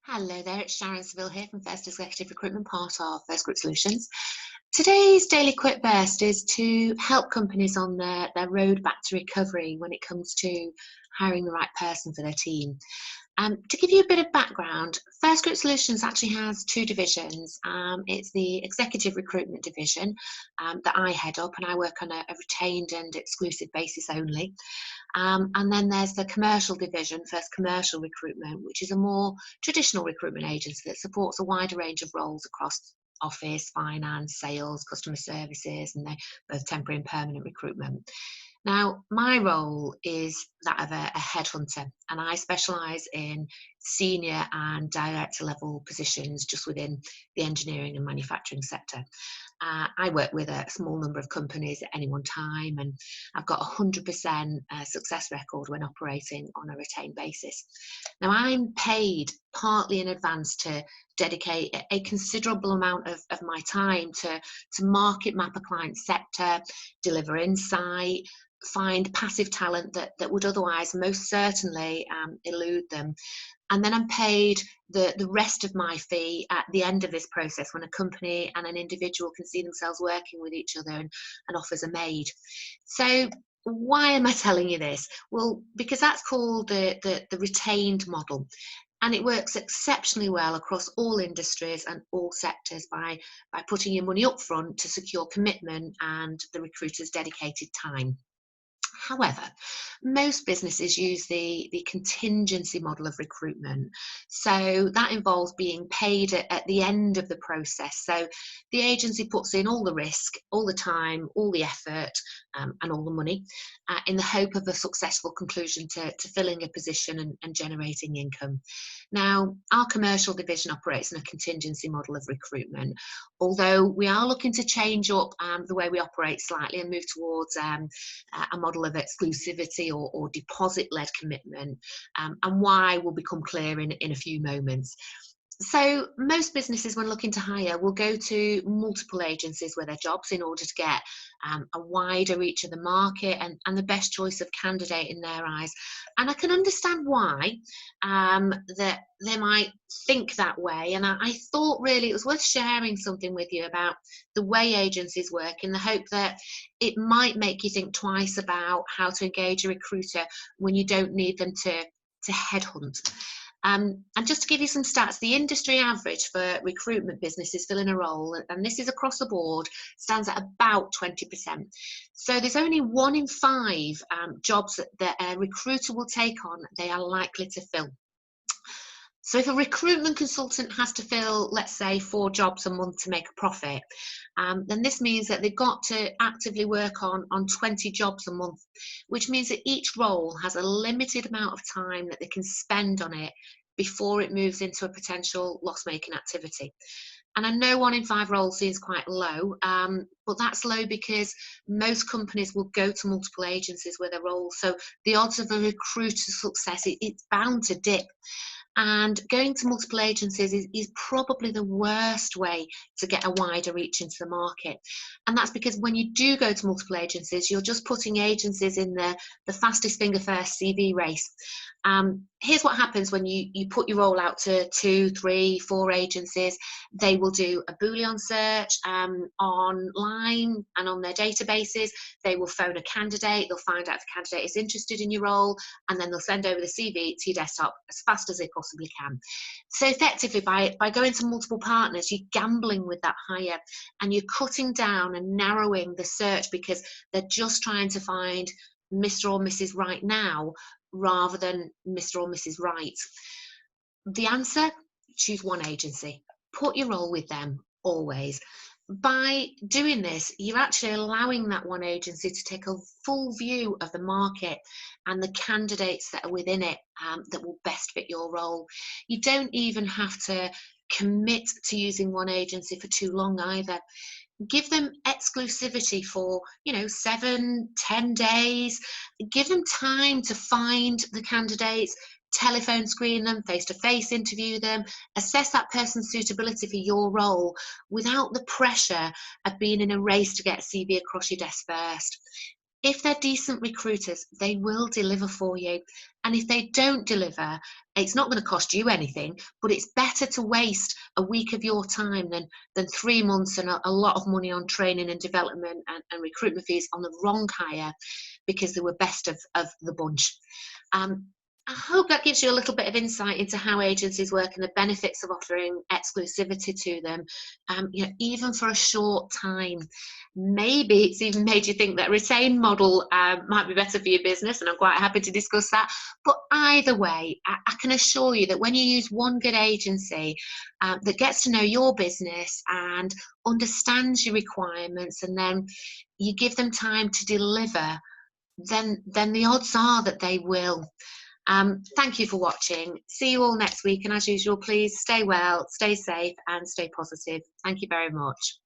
Hello there, it's Sharon Seville here from First Executive Recruitment, part of First Group Solutions. Today's Daily Quick Burst is to help companies on their road back to recovery when it comes to hiring the right person for their team. To give you a bit of background, First Group Solutions actually has two divisions. It's the Executive Recruitment Division that I head up, and I work on a retained and exclusive basis only. And then there's the commercial division, First Commercial Recruitment, which is a more traditional recruitment agency that supports a wider range of roles across office, finance, sales, customer services, and they're both temporary and permanent recruitment. Now, my role is that of a headhunter, and I specialise in senior and director level positions just within the engineering and manufacturing sector. I work with a small number of companies at any one time, and I've got a 100% success record when operating on a retained basis. Now, I'm paid partly in advance to dedicate a considerable amount of my time to market map a client sector, deliver insight, find passive talent that would otherwise most certainly elude them. And then I'm paid the rest of my fee at the end of this process when a company and an individual can see themselves working with each other and offers are made. So why am I telling you this? Well, because that's called the retained model. And it works exceptionally well across all industries and all sectors by putting your money up front to secure commitment and the recruiter's dedicated time. However, most businesses use the contingency model of recruitment. So that involves being paid at the end of the process. So the agency puts in all the risk, all the time, all the effort, and all the money in the hope of a successful conclusion to filling a position and generating income. Now, our commercial division operates in a contingency model of recruitment, although we are looking to change up the way we operate slightly and move towards a model of exclusivity or deposit-led commitment, and why will become clear in a few moments. So most businesses, when looking to hire, will go to multiple agencies with their jobs in order to get a wider reach of the market and the best choice of candidate in their eyes. And I can understand why that they might think that way. And I thought really it was worth sharing something with you about the way agencies work in the hope that it might make you think twice about how to engage a recruiter when you don't need them to headhunt. And just to give you some stats, the industry average for recruitment businesses filling a role, and this is across the board, stands at about 20%. So there's only 1 in 5 jobs that a recruiter will take on, they are likely to fill. So if a recruitment consultant has to fill, let's say, 4 jobs a month to make a profit, then this means that they've got to actively work on 20 jobs a month, which means that each role has a limited amount of time that they can spend on it before it moves into a potential loss-making activity. And I know 1 in 5 roles seems quite low, but that's low because most companies will go to multiple agencies with a role. So the odds of a recruiter's success, it's bound to dip. And going to multiple agencies is probably the worst way to get a wider reach into the market. And that's because when you do go to multiple agencies, you're just putting agencies in the fastest finger first CV race. Here's what happens when you put your role out to 2, 3, 4 agencies. They will do a Boolean search online and on their databases. They will phone a candidate. They'll find out if the candidate is interested in your role, and then they'll send over the CV to your desktop as fast as they possibly can. So effectively, by going to multiple partners, you're gambling with that hire, and you're cutting down and narrowing the search because they're just trying to find Mr. or Mrs. Right now rather than Mr. or Mrs. Right. The answer: choose one agency. Put your role with them always. By doing this, you're actually allowing that one agency to take a full view of the market and the candidates that are within it that will best fit your role. You don't even have to commit to using one agency for too long either. Give them exclusivity for 7-10 days. Give them time to find the candidates, telephone screen them, face-to-face interview them, assess that person's suitability for your role without the pressure of being in a race to get a CV across your desk first. if they're decent recruiters, they will deliver for you. And if they don't deliver, it's not going to cost you anything, but it's better to waste a week of your time than 3 months and a lot of money on training and development and recruitment fees on the wrong hire because they were best of the bunch. I hope that gives you a little bit of insight into how agencies work and the benefits of offering exclusivity to them, even for a short time. Maybe it's even made you think that a retained model might be better for your business, and I'm quite happy to discuss that. But either way, I can assure you that when you use one good agency that gets to know your business and understands your requirements, and then you give them time to deliver, then the odds are that they will. Thank you for watching. See you all next week, and as usual, please stay well, stay safe, and stay positive. Thank you very much.